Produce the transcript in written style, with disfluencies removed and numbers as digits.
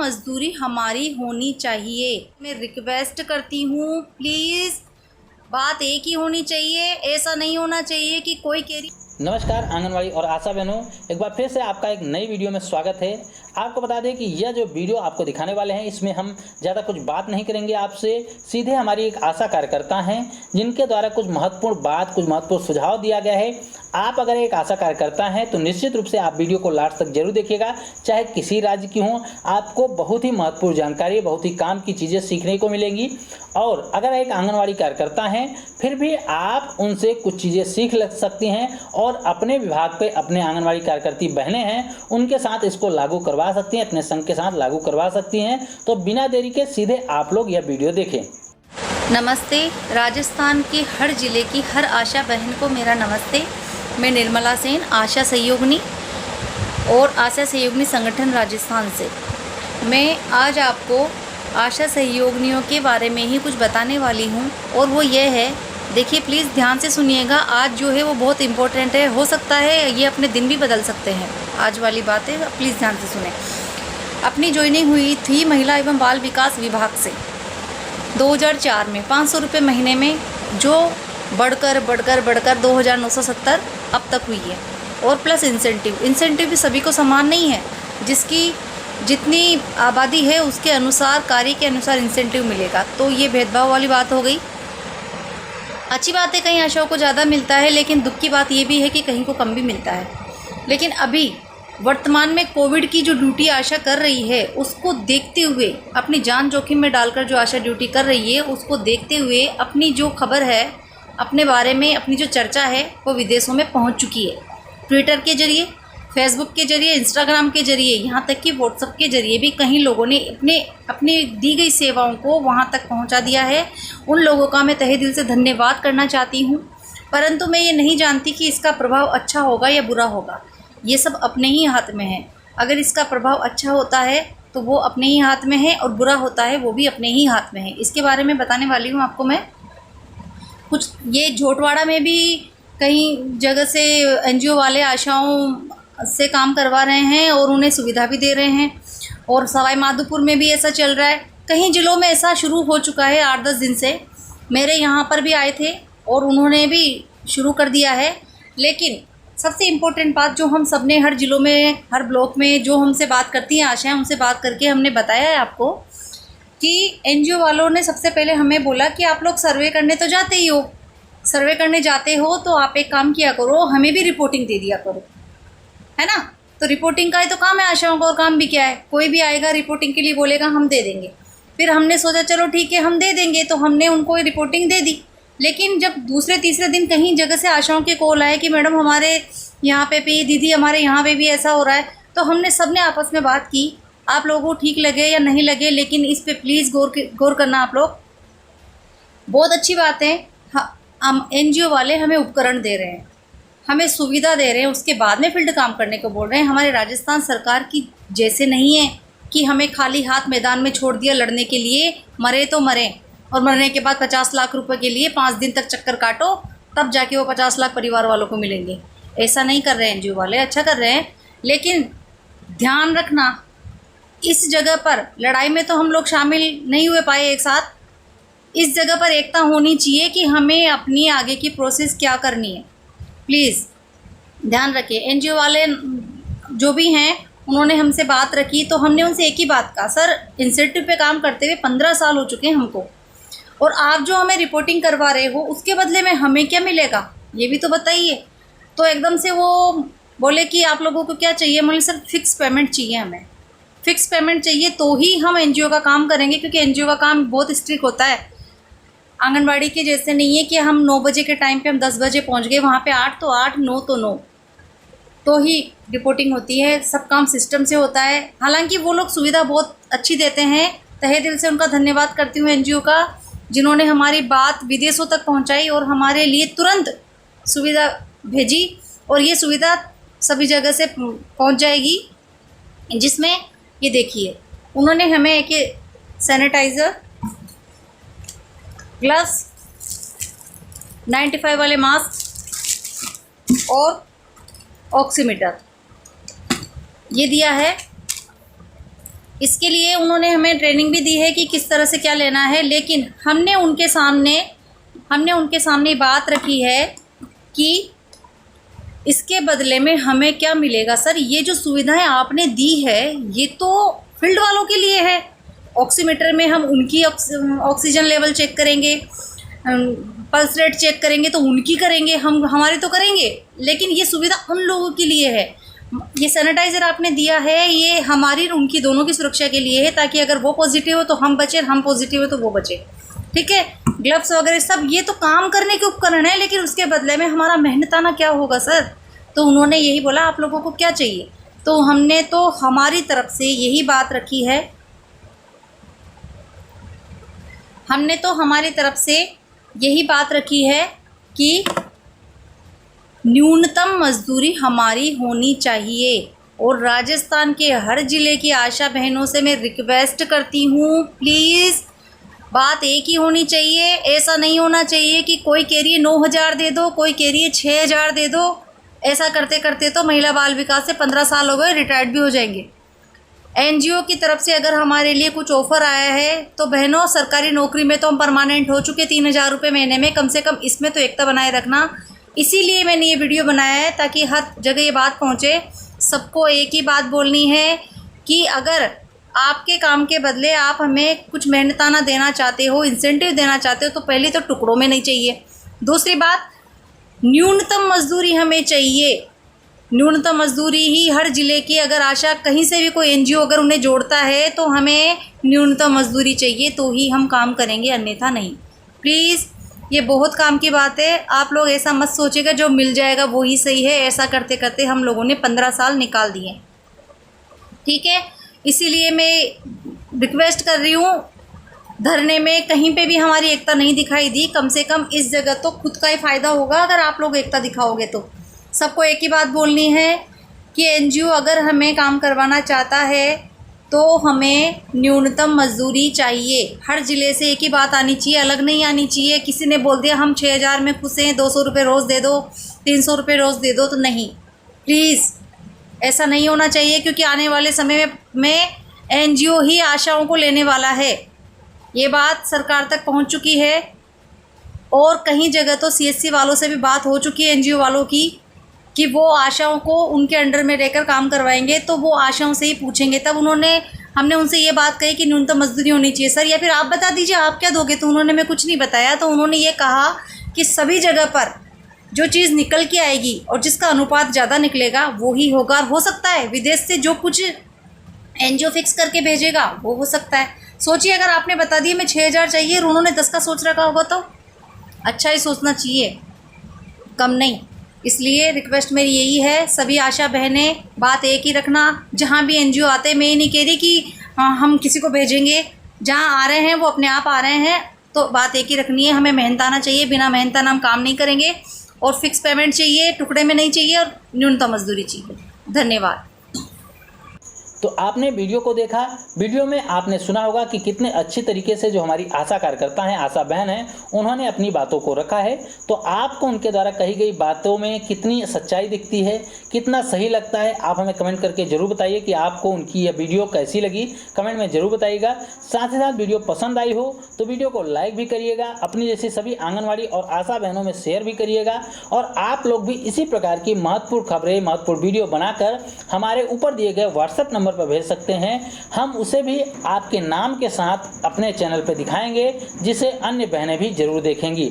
मजदूरी हमारी होनी चाहिए। मैं रिक्वेस्ट करती हूँ प्लीज़, बात एक ही होनी चाहिए। ऐसा नहीं होना चाहिए कि कोई कह रही। नमस्कार आंगनवाड़ी और आशा बहनों, एक बार फिर से आपका एक नई वीडियो में स्वागत है। आपको बता दें कि यह जो वीडियो आपको दिखाने वाले हैं, इसमें हम ज़्यादा कुछ बात नहीं करेंगे आपसे। सीधे हमारी एक आशा कार्यकर्ता हैं जिनके द्वारा कुछ महत्वपूर्ण सुझाव दिया गया है। आप अगर एक आशा कार्यकर्ता हैं तो निश्चित रूप से आप वीडियो को लास्ट तक जरूर देखिएगा, चाहे किसी राज्य की हों। आपको बहुत ही महत्वपूर्ण जानकारी, बहुत ही काम की चीज़ें सीखने को मिलेंगी। और अगर एक आंगनवाड़ी कार्यकर्ता हैं फिर भी आप उनसे कुछ चीज़ें सीख सकती हैं और अपने विभाग पे अपने आंगनवाड़ी कार्यकर्ती बहनें हैं उनके साथ इसको लागू करवा सकती हैं, अपने संघ के साथ लागू करवा सकती हैं। तो बिना देरी के सीधे आप लोग यह वीडियो देखें। नमस्ते। राजस्थान के हर जिले की हर आशा बहन को मेरा नमस्ते। मैं निर्मला सेन, आशा सहयोगिनी और आशा सहयोगिनी संगठन राजस्थान से। मैं आज आपको आशा सहयोगिनियों के बारे में ही कुछ बताने वाली हूँ, और वो ये है, देखिए प्लीज़ ध्यान से सुनिएगा। आज जो है वो बहुत इम्पोर्टेंट है, हो सकता है ये अपने दिन भी बदल सकते हैं। आज वाली बातें प्लीज़ ध्यान से सुने। अपनी ज्वाइनिंग हुई थी महिला एवं बाल विकास विभाग से 2004 में 500 रुपये महीने में, जो बढ़कर 2970 अब तक हुई है। और प्लस इंसेंटिव भी सभी को समान नहीं है। जिसकी जितनी आबादी है उसके अनुसार, कार्य के अनुसार इंसेंटिव मिलेगा। तो ये भेदभाव वाली बात हो गई। अच्छी बात है, कहीं आशाओं को ज़्यादा मिलता है, लेकिन दुख की बात ये भी है कि कहीं को कम भी मिलता है। लेकिन अभी वर्तमान में कोविड की जो ड्यूटी आशा कर रही है, उसको देखते हुए, अपनी जान जोखिम में डालकर जो आशा ड्यूटी कर रही है, उसको देखते हुए अपनी जो खबर है, अपने बारे में अपनी जो चर्चा है, वो विदेशों में पहुंच चुकी है। ट्विटर के जरिए, फेसबुक के जरिए, इंस्टाग्राम के जरिए, यहाँ तक कि व्हाट्सएप के जरिए भी कई लोगों ने अपनी दी गई सेवाओं को वहाँ तक पहुँचा दिया है। उन लोगों का मैं तहे दिल से धन्यवाद करना चाहती हूँ। परंतु मैं ये नहीं जानती कि इसका प्रभाव अच्छा होगा या बुरा होगा। ये सब अपने ही हाथ में है। अगर इसका प्रभाव अच्छा होता है तो वो अपने ही हाथ में है, और बुरा होता है वो भी अपने ही हाथ में है। इसके बारे में बताने वाली हूँ आपको मैं कुछ। ये झोटवाड़ा में भी कई जगह से एनजीओ वाले आशाओं से काम करवा रहे हैं और उन्हें सुविधा भी दे रहे हैं। और सवाई माधोपुर में भी ऐसा चल रहा है। कई जिलों में ऐसा शुरू हो चुका है 8-10 दिन से। मेरे यहाँ पर भी आए थे और उन्होंने भी शुरू कर दिया है। लेकिन सबसे इम्पोर्टेंट बात, जो हम सब ने हर जिलों में, हर ब्लॉक में जो हमसे बात करती हैं आशाएं, उनसे बात करके हमने बताया है आपको कि एनजीओ वालों ने सबसे पहले हमें बोला कि आप लोग सर्वे करने तो जाते ही हो, सर्वे करने जाते हो तो आप एक काम किया करो, हमें भी रिपोर्टिंग दे दिया करो, है ना। तो रिपोर्टिंग का ही तो काम है आशाओं का, और काम भी क्या है, कोई भी आएगा रिपोर्टिंग के लिए बोलेगा हम दे देंगे। फिर हमने सोचा चलो ठीक है हम दे देंगे, तो हमने उनको रिपोर्टिंग दे दी। लेकिन जब दूसरे तीसरे दिन कहीं जगह से आशाओं के कॉल आए कि मैडम हमारे यहाँ पे भी, दीदी हमारे यहाँ पे भी ऐसा हो रहा है, तो हमने सब ने आपस में बात की, आप लोगों को ठीक लगे या नहीं लगे, लेकिन इस पे प्लीज़ गौर करना आप लोग। बहुत अच्छी बात है, हम एनजीओ वाले हमें उपकरण दे रहे हैं, हमें सुविधा दे रहे हैं, उसके बाद में फील्ड काम करने को बोल रहे हैं। हमारे राजस्थान सरकार की जैसे नहीं है कि हमें खाली हाथ मैदान में छोड़ दिया लड़ने के लिए, मरे तो मरे, और मरने के बाद 50 लाख रुपए के लिए 5 दिन तक चक्कर काटो, तब जाके वो 50 लाख परिवार वालों को मिलेंगे। ऐसा नहीं कर रहे हैं एनजीओ वाले, अच्छा कर रहे हैं। लेकिन ध्यान रखना, इस जगह पर लड़ाई में तो हम लोग शामिल नहीं हुए पाए एक साथ। इस जगह पर एकता होनी चाहिए कि हमें अपनी आगे की प्रोसेस क्या करनी है। प्लीज़ ध्यान रखिए। एनजीओ वाले जो भी हैं उन्होंने हमसे बात रखी, तो हमने उनसे एक ही बात कहा, सर इंसेंटिव पे काम करते हुए 15 साल हो चुके हैं हमको, और आप जो हमें रिपोर्टिंग करवा रहे हो उसके बदले में हमें क्या मिलेगा ये भी तो बताइए। तो एकदम से वो बोले कि आप लोगों को क्या चाहिए। मतलब सर फिक्स पेमेंट चाहिए, हमें फिक्स पेमेंट चाहिए तो ही हम एनजीओ का काम करेंगे, क्योंकि एनजीओ का काम बहुत स्ट्रिक्ट होता है। आंगनबाड़ी के जैसे नहीं है कि हम 9 बजे के टाइम पे हम 10 बजे पहुंच गए, वहाँ पे 8 तो 8, 9 तो 9 तो ही रिपोर्टिंग होती है। सब काम सिस्टम से होता है। हालांकि वो लोग सुविधा बहुत अच्छी देते हैं, तहे दिल से उनका धन्यवाद करती हूँ एनजीओ का, जिन्होंने हमारी बात विदेशों तक पहुँचाई और हमारे लिए तुरंत सुविधा भेजी। और ये सुविधा सभी जगह से पहुँच जाएगी, जिसमें ये देखिए उन्होंने हमें एक सैनिटाइज़र, ग्लव्स, 95 वाले मास्क और ऑक्सीमीटर ये दिया है। इसके लिए उन्होंने हमें ट्रेनिंग भी दी है कि किस तरह से क्या लेना है, लेकिन हमने उनके सामने बात रखी है कि इसके बदले में हमें क्या मिलेगा। सर, ये जो सुविधाएं आपने दी है ये तो फील्ड वालों के लिए है। ऑक्सीमीटर में हम उनकी ऑक्सीजन लेवल चेक करेंगे, पल्स रेट चेक करेंगे तो उनकी करेंगे, हम हमारी तो करेंगे, लेकिन ये सुविधा उन लोगों के लिए है। ये सैनिटाइज़र आपने दिया है, ये हमारी उनकी दोनों की सुरक्षा के लिए है, ताकि अगर वो पॉजिटिव हो तो हम बचे, हम पॉजिटिव हो तो वो बचे। ठीक है, ग्लव्स वगैरह सब ये तो काम करने के उपकरण है, लेकिन उसके बदले में हमारा मेहनताना क्या होगा सर। तो उन्होंने यही बोला आप लोगों को क्या चाहिए, तो हमने तो हमारी तरफ से यही बात रखी है, हमने तो हमारी तरफ से यही बात रखी है कि न्यूनतम मजदूरी हमारी होनी चाहिए। और राजस्थान के हर ज़िले की आशा बहनों से मैं रिक्वेस्ट करती हूँ, प्लीज़ बात एक ही होनी चाहिए। ऐसा नहीं होना चाहिए कि कोई कह रही है 9,000 दे दो, कोई कह रही है 6,000 दे दो। ऐसा करते करते तो महिला बाल विकास से 15 साल हो गए, रिटायर्ड भी हो जाएंगे। एनजीओ की तरफ से अगर हमारे लिए कुछ ऑफ़र आया है तो बहनों, सरकारी नौकरी में तो हम परमानेंट हो चुके 3,000 रुपये महीने में, कम से कम इसमें तो एकता बनाए रखना। इसीलिए मैंने ये वीडियो बनाया है ताकि हर जगह ये बात पहुँचे। सबको एक ही बात बोलनी है कि अगर आपके काम के बदले आप हमें कुछ मेहनताना देना चाहते हो, इंसेंटिव देना चाहते हो, तो पहले तो टुकड़ों में नहीं चाहिए। दूसरी बात, न्यूनतम मजदूरी हमें चाहिए। न्यूनतम मजदूरी ही हर ज़िले की, अगर आशा कहीं से भी कोई एनजीओ अगर उन्हें जोड़ता है तो हमें न्यूनतम मजदूरी चाहिए, तो ही हम काम करेंगे, अन्यथा नहीं। प्लीज़, ये बहुत काम की बात है। आप लोग ऐसा मत सोचिएगा जो मिल जाएगा वो ही सही है। ऐसा करते करते हम लोगों ने 15 साल निकाल दिए। ठीक है, इसीलिए मैं रिक्वेस्ट कर रही हूँ, धरने में कहीं पे भी हमारी एकता नहीं दिखाई दी, कम से कम इस जगह तो खुद का ही फ़ायदा होगा अगर आप लोग एकता दिखाओगे। तो सबको एक ही बात बोलनी है कि एनजीओ अगर हमें काम करवाना चाहता है तो हमें न्यूनतम मजदूरी चाहिए। हर ज़िले से एक ही बात आनी चाहिए, अलग नहीं आनी चाहिए। किसी ने बोल दिया हम 6,000 में खुश हैं, 200 रुपये रोज़ दे दो, 300 रुपये रोज़ दे दो, तो नहीं, प्लीज़ ऐसा नहीं होना चाहिए, क्योंकि आने वाले समय में एनजीओ ही आशाओं को लेने वाला है। ये बात सरकार तक पहुंच चुकी है और कहीं जगह तो सीएससी वालों से भी बात हो चुकी है एनजीओ वालों की कि वो आशाओं को उनके अंडर में रहकर काम करवाएंगे, तो वो आशाओं से ही पूछेंगे। तब हमने उनसे ये बात कही कि न्यूनतम मजदूरी होनी चाहिए। सर, या फिर आप बता दीजिए आप क्या दोगे, तो उन्होंने मैं कुछ नहीं बताया। तो उन्होंने ये कहा कि सभी जगह पर जो चीज़ निकल के आएगी और जिसका अनुपात ज़्यादा निकलेगा वो ही होगा। और हो सकता है विदेश से जो कुछ एनजीओ फिक्स करके भेजेगा वो हो सकता है। सोचिए, अगर आपने बता दिया मैं 6,000 चाहिए और उन्होंने 10 का सोच रखा होगा तो अच्छा ही सोचना चाहिए, कम नहीं। इसलिए रिक्वेस्ट मेरी यही है, सभी आशा बहनें बात एक ही रखना। जहाँ भी एनजीओ आते हैं, मैं ये नहीं कह रही कि हम किसी को भेजेंगे, जहाँ आ रहे हैं वो अपने आप आ रहे हैं, तो बात एक ही रखनी है। हमें मेहनताना चाहिए, बिना मेहनताना हम काम नहीं करेंगे। और फिक्स पेमेंट चाहिए, टुकड़े में नहीं चाहिए, और न्यूनतम मजदूरी चाहिए। धन्यवाद। तो आपने वीडियो को देखा, वीडियो में आपने सुना होगा कि कितने अच्छी तरीके से जो हमारी आशा कार्यकर्ता हैं, आशा बहन हैं, उन्होंने अपनी बातों को रखा है। तो आपको उनके द्वारा कही गई बातों में कितनी सच्चाई दिखती है, कितना सही लगता है, आप हमें कमेंट करके ज़रूर बताइए कि आपको उनकी यह वीडियो कैसी लगी, कमेंट में ज़रूर बताइएगा। साथ ही साथ वीडियो पसंद आई हो तो वीडियो को लाइक भी करिएगा, अपनी जैसी सभी आंगनवाड़ी और आशा बहनों में शेयर भी करिएगा। और आप लोग भी इसी प्रकार की महत्वपूर्ण खबरें, महत्वपूर्ण वीडियो बनाकर हमारे ऊपर दिए गए व्हाट्सएप नंबर पर भेज सकते हैं। हम उसे भी आपके नाम के साथ अपने चैनल पर दिखाएंगे, जिसे अन्य बहनें भी जरूर देखेंगी।